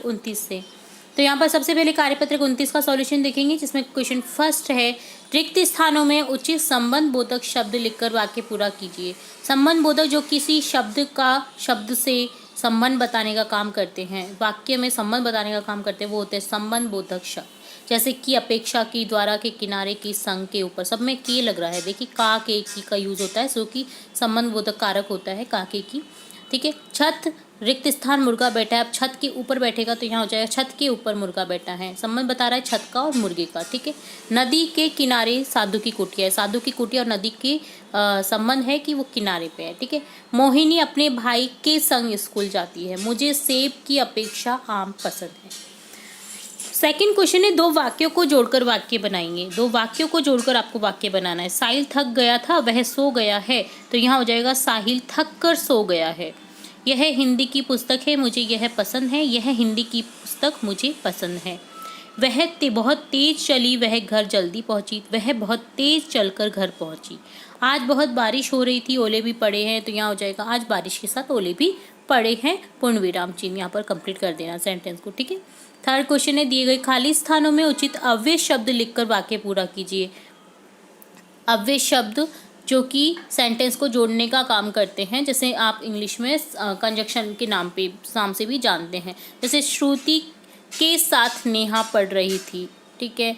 29 से। तो यहाँ पर सबसे पहले कार्यपत्रक 29 का सॉल्यूशन देखेंगे, जिसमें क्वेश्चन फर्स्ट है, रिक्त स्थानों में उचित संबंध बोधक शब्द लिखकर वाक्य पूरा कीजिए। संबंध बोधक जो किसी शब्द से संबंध बताने का काम करते हैं, वाक्य में संबंध बताने का काम करते हैं, वो होते हैं संबंध बोधक शब्द। जैसे की, अपेक्षा की, द्वारा के, किनारे की, संग के, ऊपर, सब में के लग रहा है। देखिए का, के, की का यूज होता है, जो कि संबंध बोधक कारक होता है का, के, की। ठीक है। छत, रिक्त स्थान, मुर्गा बैठा है। अब छत के ऊपर बैठेगा तो यहाँ हो जाएगा छत के ऊपर मुर्गा बैठा है। संबंध बता रहा है छत का और मुर्गे का। ठीक है। नदी के किनारे साधु की कुटिया है। साधु की कुटिया और नदी की संबंध है कि वो किनारे पे है। ठीक है। मोहिनी अपने भाई के संग स्कूल जाती है। मुझे सेब की अपेक्षा आम पसंद है। सेकंड क्वेश्चन है, दो वाक्यों को जोड़कर वाक्य बनाएंगे। दो वाक्यों को जोड़कर आपको वाक्य बनाना है। साहिल थक गया था, वह सो गया है। तो यहाँ हो जाएगा साहिल थक कर सो गया है। यह हिंदी की पुस्तक है, मुझे यह पसंद है। यह हिंदी की पुस्तक मुझे पसंद है। वह बहुत तेज चली, वह घर जल्दी पहुंची। वह बहुत तेज चलकर घर पहुंची। आज बहुत बारिश हो रही थी, ओले भी पड़े हैं। तो यहाँ हो जाएगा आज बारिश के साथ ओले भी पड़े हैं। पूर्ण विराम चिन्ह यहाँ पर कंप्लीट कर देना सेंटेंस को। ठीक है। थर्ड क्वेश्चन है, दिए गए खाली स्थानों में उचित अव्यय शब्द लिखकर वाक्य पूरा कीजिए। अव्यय शब्द जो कि सेंटेंस को जोड़ने का काम करते हैं, जैसे आप इंग्लिश में कंजक्शन के नाम से भी जानते हैं। जैसे श्रुति के साथ नेहा पढ़ रही थी। ठीक है।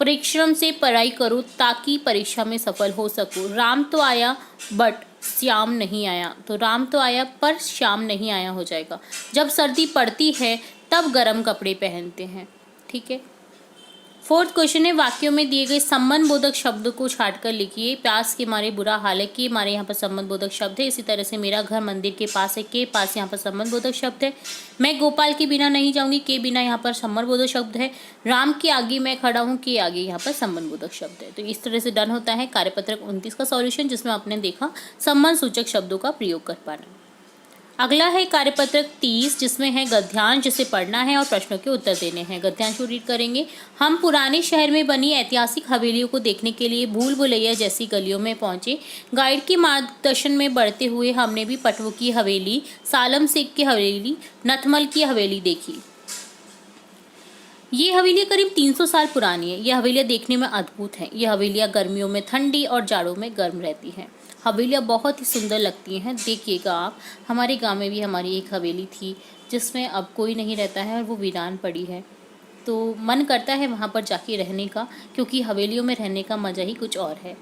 परिश्रम से पढ़ाई करो ताकि परीक्षा में सफल हो सको। राम तो आया बट श्याम नहीं आया। तो राम तो आया पर श्याम नहीं आया हो जाएगा। जब सर्दी पड़ती है तब गर्म कपड़े पहनते हैं। ठीक है। फोर्थ क्वेश्चन है, वाक्यों में दिए गए संबंध बोधक शब्द को छांटकर लिखिए। प्यास के मारे बुरा हाल है, के मारे यहाँ पर संबंध बोधक शब्द है। इसी तरह से मेरा घर मंदिर के पास है, के पास यहाँ पर संबंध बोधक शब्द है। मैं गोपाल के बिना नहीं जाऊंगी, के बिना यहाँ पर संबंध बोधक शब्द है। राम के आगे मैं खड़ा हूँ, के आगे यहाँ पर संबंध बोधक शब्द है। तो इस तरह से डन होता है कार्यपत्रक 29 का सॉल्यूशन, जिसमें आपने देखा संबंध सूचक शब्दों का प्रयोग कर पाना। अगला है कार्यपत्रक 30, जिसमें है गद्यांश, जिसे पढ़ना है और प्रश्नों के उत्तर देने हैं। गद्यांश को रीड करेंगे। हम पुराने शहर में बनी ऐतिहासिक हवेलियों को देखने के लिए भूल भुलैया जैसी गलियों में पहुंचे। गाइड के मार्गदर्शन में बढ़ते हुए हमने भी पटवों की हवेली, सालम सिख की हवेली, नथमल की हवेली देखी। ये हवेलियाँ करीब 300 साल पुरानी है। ये हवेलियाँ देखने में अद्भुत हैं। ये हवेलियाँ गर्मियों में ठंडी और जाड़ों में गर्म रहती हैं। हवेलियाँ बहुत ही सुंदर लगती हैं। देखिएगा आप, हमारे गांव में भी हमारी एक हवेली थी, जिसमें अब कोई नहीं रहता है और वो वीरान पड़ी है। तो मन करता है वहाँ पर जाके रहने का, क्योंकि हवेलियों में रहने का मज़ा ही कुछ और है।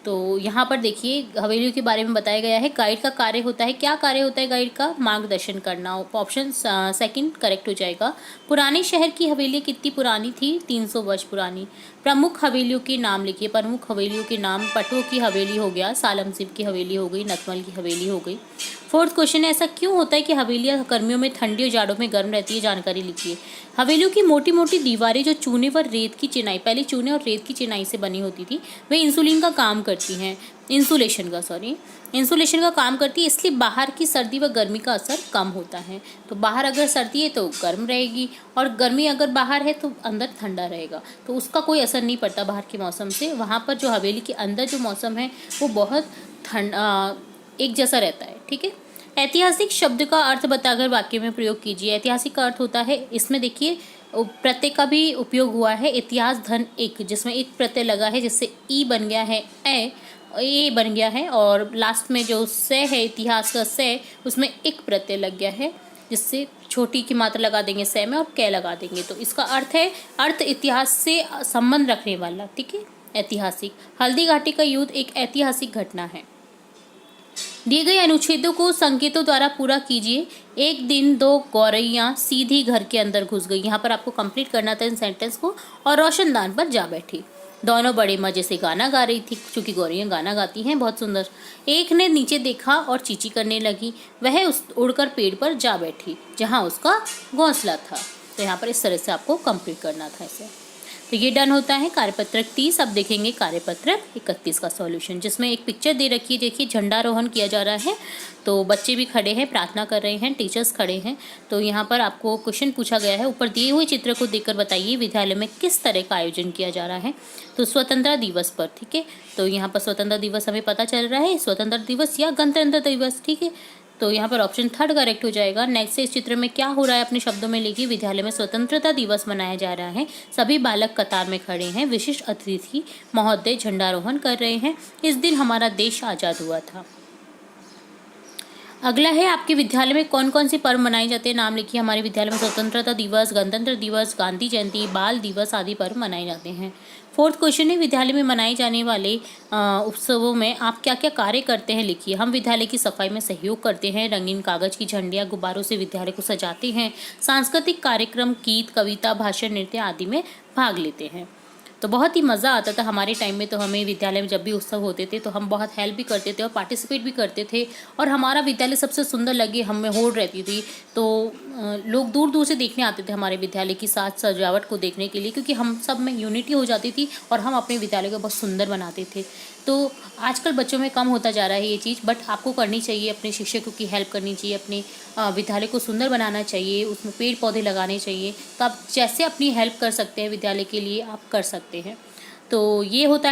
तो यहाँ पर देखिए हवेलियों के बारे में बताया गया है। गाइड का कार्य होता है, क्या कार्य होता है गाइड का? मार्गदर्शन करना। ऑप्शन सेकंड करेक्ट हो जाएगा। पुराने शहर की हवेली कितनी पुरानी थी? 300 वर्ष पुरानी। प्रमुख हवेलियों के नाम लिखिए। प्रमुख हवेलियों के नाम, पटवों की हवेली हो गया, सालम सिख की हवेली हो गई, नथमल की हवेली हो गई। फोर्थ क्वेश्चन है, ऐसा क्यों होता है कि हवेलियाँ गर्मियों में ठंडी और जाड़ों में गर्म रहती है? जानकारी लिखिए। हवेलियों की मोटी मोटी दीवारें जो चूने व रेत की चिनाई, पहले चूने और रेत की चिनाई से बनी होती थी, वे इंसुलिन का काम करती हैं, इंसुलेशन का काम करती है, इसलिए बाहर की सर्दी व गर्मी का असर कम होता है। तो बाहर अगर सर्दी है तो गर्म रहेगी, और गर्मी अगर बाहर है तो अंदर ठंडा रहेगा, तो उसका कोई असर नहीं पड़ता बाहर के मौसम से। वहाँ पर जो हवेली के अंदर जो मौसम है वो बहुत एक जैसा रहता है। ठीक है। ऐतिहासिक शब्द का अर्थ बताकर वाक्य में प्रयोग कीजिए। ऐतिहासिक का अर्थ होता है, इसमें देखिए प्रत्यय का भी उपयोग हुआ है। इतिहास धन एक, जिसमें एक प्रत्यय लगा है, जिससे ई बन गया है, ए बन गया है, और लास्ट में जो से है, इतिहास का से, उसमें एक प्रत्यय लग गया है, जिससे छोटी की मात्रा लगा देंगे से में और कै लगा देंगे। तो इसका अर्थ है अर्थ इतिहास से संबंध रखने वाला। ठीक है। ऐतिहासिक। हल्दी घाटी का युद्ध एक ऐतिहासिक घटना है। दिए गए अनुच्छेदों को संकेतों द्वारा पूरा कीजिए। एक दिन दो गौरैया सीधी घर के अंदर घुस गई। यहाँ पर आपको कंप्लीट करना था इन सेंटेंस को। और रोशनदान पर जा बैठी। दोनों बड़े मजे से गाना गा रही थी, क्योंकि गौरैया गाना गाती हैं बहुत सुंदर। एक ने नीचे देखा और चींची करने लगी। वह उड़कर पेड़ पर जा बैठी जहाँ उसका घोंसला था। तो यहाँ पर इस तरह से आपको कंप्लीट करना था इसे। तो ये डन होता है कार्यपत्रक 30। अब देखेंगे कार्यपत्रक 31 का सॉल्यूशन, जिसमें एक पिक्चर दे रखी है। देखिए झंडारोहण किया जा रहा है, तो बच्चे भी खड़े हैं, प्रार्थना कर रहे हैं, टीचर्स खड़े हैं। तो यहाँ पर आपको क्वेश्चन पूछा गया है, ऊपर दिए हुए चित्र को देखकर बताइए विद्यालय में किस तरह का आयोजन किया जा रहा है। तो स्वतंत्रता दिवस पर। ठीक है। तो यहाँ पर स्वतंत्रता दिवस हमें पता चल रहा है, स्वतंत्रता दिवस या गणतंत्र दिवस। ठीक है। तो यहाँ पर ऑप्शन थर्ड करेक्ट हो जाएगा। नेक्स्ट है, इस चित्र में क्या हो रहा है अपने शब्दों में लिखिए। विद्यालय में स्वतंत्रता दिवस मनाया जा रहा है, सभी बालक कतार में खड़े हैं, विशिष्ट अतिथि महोदय झंडारोहण कर रहे हैं, इस दिन हमारा देश आजाद हुआ था। अगला है, आपके विद्यालय में कौन कौन से पर्व मनाए जाते हैं, नाम लिखिए। हमारे विद्यालय में स्वतंत्रता दिवस, गणतंत्र दिवस, गांधी जयंती, बाल दिवस आदि पर्व मनाए जाते हैं। फोर्थ क्वेश्चन है, विद्यालय में मनाए जाने वाले उत्सवों में आप क्या क्या कार्य करते हैं, लिखिए। हम विद्यालय की सफाई में सहयोग करते हैं, रंगीन कागज की झंडियाँ गुब्बारों से विद्यालय को सजाते हैं, सांस्कृतिक कार्यक्रम, गीत, कविता, भाषण, नृत्य आदि में भाग लेते हैं। तो बहुत ही मज़ा आता था हमारे टाइम में। तो हमें विद्यालय में जब भी उत्सव होते थे तो हम बहुत हेल्प भी करते थे और पार्टिसिपेट भी करते थे, और हमारा विद्यालय सबसे सुंदर लगे, हम में होड़ रहती थी। तो लोग दूर दूर से देखने आते थे हमारे विद्यालय की साज सजावट को देखने के लिए, क्योंकि हम सब में यूनिटी हो जाती थी और हम अपने विद्यालय को बहुत सुंदर बनाते थे। तो आजकल बच्चों में कम होता जा रहा है ये चीज़, बट आपको करनी चाहिए, अपने शिक्षकों की हेल्प करनी चाहिए, अपने विद्यालय को सुंदर बनाना चाहिए, उसमें पेड़ पौधे लगाने चाहिए। तो आप जैसे अपनी हेल्प कर सकते हैं विद्यालय के लिए, आप कर सकते हैं। तो ये होता है